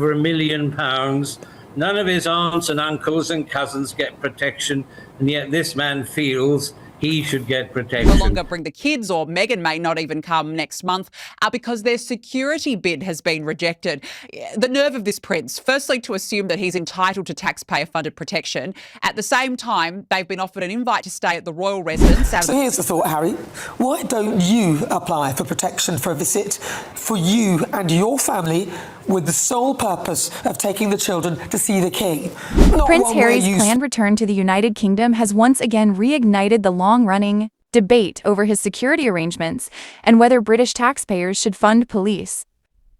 £1 million. None of his aunts and uncles and cousins get protection, and yet this man feels he should get protection. No longer bring the kids, or Meghan may not even come next month because their security bid has been rejected. The nerve of this prince, firstly to assume that he's entitled to taxpayer-funded protection. At the same time, they've been offered an invite to stay at the royal residence. So here's the thought, Harry. Why don't you apply for protection for a visit for you and your family with the sole purpose of taking the children to see the king? Prince Harry's planned return to the United Kingdom has once again reignited the long-running debate over his security arrangements and whether British taxpayers should fund police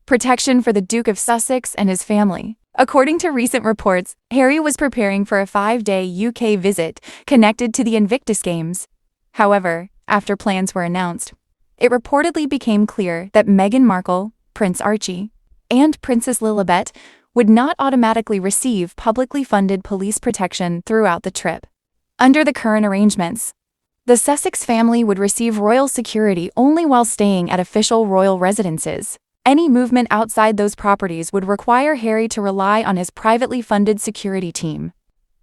protection for the Duke of Sussex and his family. According to recent reports, Harry was preparing for a 5-day UK visit connected to the Invictus Games. However, after plans were announced, it reportedly became clear that Meghan Markle, Prince Archie, and Princess Lilibet would not automatically receive publicly funded police protection throughout the trip. Under the current arrangements, the Sussex family would receive royal security only while staying at official royal residences. Any movement outside those properties would require Harry to rely on his privately funded security team,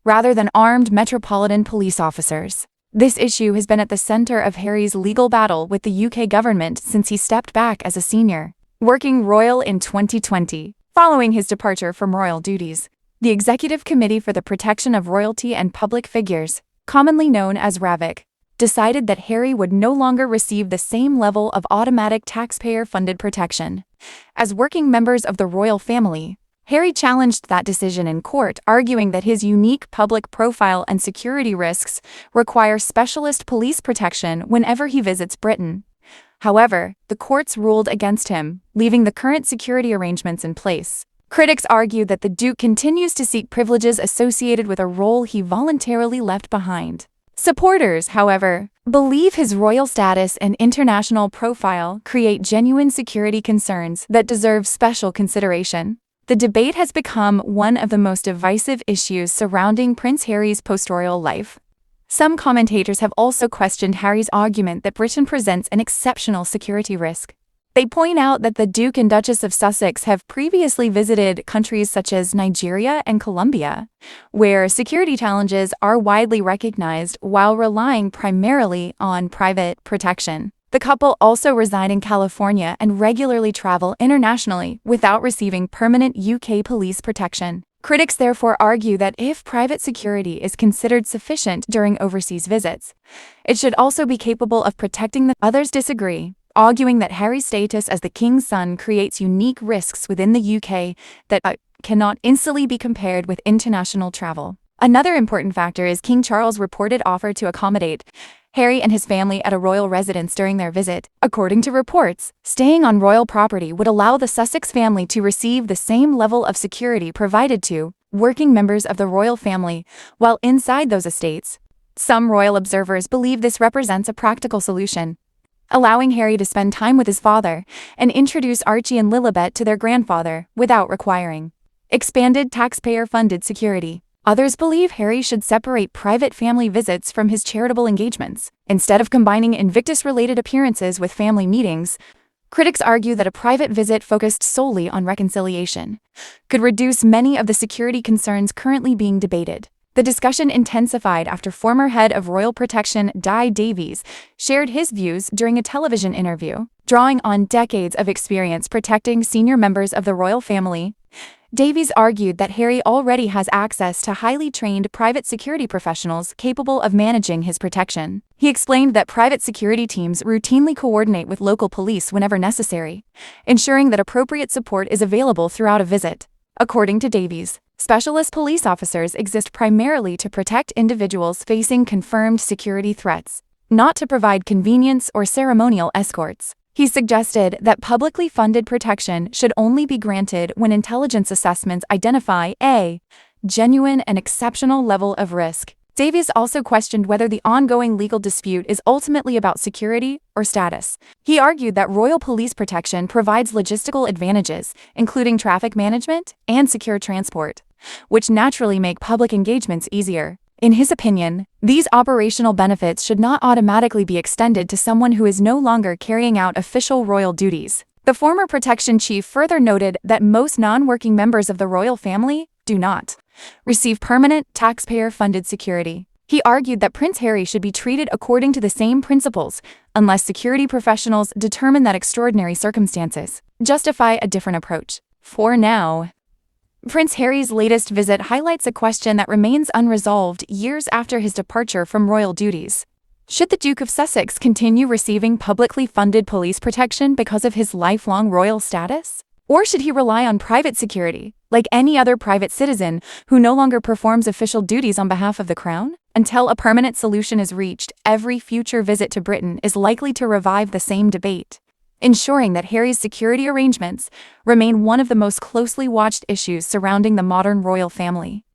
rather than armed Metropolitan Police officers. This issue has been at the center of Harry's legal battle with the UK government since he stepped back as a senior working royal in 2020, following his departure from royal duties. The Executive Committee for the Protection of Royalty and Public Figures, commonly known as RAVIC, decided that Harry would no longer receive the same level of automatic taxpayer-funded protection as working members of the royal family. Harry challenged that decision in court, arguing that his unique public profile and security risks require specialist police protection whenever he visits Britain. However, the courts ruled against him, leaving the current security arrangements in place. Critics argue that the Duke continues to seek privileges associated with a role he voluntarily left behind. Supporters, however, believe his royal status and international profile create genuine security concerns that deserve special consideration. The debate has become one of the most divisive issues surrounding Prince Harry's post-royal life. Some commentators have also questioned Harry's argument that Britain presents an exceptional security risk. They point out that the Duke and Duchess of Sussex have previously visited countries such as Nigeria and Colombia, where security challenges are widely recognized while relying primarily on private protection. The couple also reside in California and regularly travel internationally without receiving permanent UK police protection. Critics therefore argue that if private security is considered sufficient during overseas visits, it should also be capable of protecting them. Others disagree, arguing that Harry's status as the king's son creates unique risks within the UK that cannot instantly be compared with international travel. Another important factor is King Charles' reported offer to accommodate Harry and his family at a royal residence during their visit. According to reports, staying on royal property would allow the Sussex family to receive the same level of security provided to working members of the royal family while inside those estates. Some royal observers believe this represents a practical solution, allowing Harry to spend time with his father and introduce Archie and Lilibet to their grandfather without requiring expanded taxpayer-funded security. Others believe Harry should separate private family visits from his charitable engagements. Instead of combining Invictus-related appearances with family meetings, critics argue that a private visit focused solely on reconciliation could reduce many of the security concerns currently being debated. The discussion intensified after former head of royal protection Davies shared his views during a television interview. Drawing on decades of experience protecting senior members of the royal family, Davies argued that Harry already has access to highly trained private security professionals capable of managing his protection. He explained that private security teams routinely coordinate with local police whenever necessary, ensuring that appropriate support is available throughout a visit. According to Davies, specialist police officers exist primarily to protect individuals facing confirmed security threats, not to provide convenience or ceremonial escorts. He suggested that publicly funded protection should only be granted when intelligence assessments identify a genuine and exceptional level of risk. Davies also questioned whether the ongoing legal dispute is ultimately about security or status. He argued that royal police protection provides logistical advantages, including traffic management and secure transport, which naturally make public engagements easier. In his opinion, these operational benefits should not automatically be extended to someone who is no longer carrying out official royal duties. The former protection chief further noted that most non-working members of the royal family do not receive permanent, taxpayer-funded security. He argued that Prince Harry should be treated according to the same principles, unless security professionals determine that extraordinary circumstances justify a different approach. For now, Prince Harry's latest visit highlights a question that remains unresolved years after his departure from royal duties. Should the Duke of Sussex continue receiving publicly funded police protection because of his lifelong royal status? Or should he rely on private security, like any other private citizen who no longer performs official duties on behalf of the crown? Until a permanent solution is reached, every future visit to Britain is likely to revive the same debate, ensuring that Harry's security arrangements remain one of the most closely watched issues surrounding the modern royal family.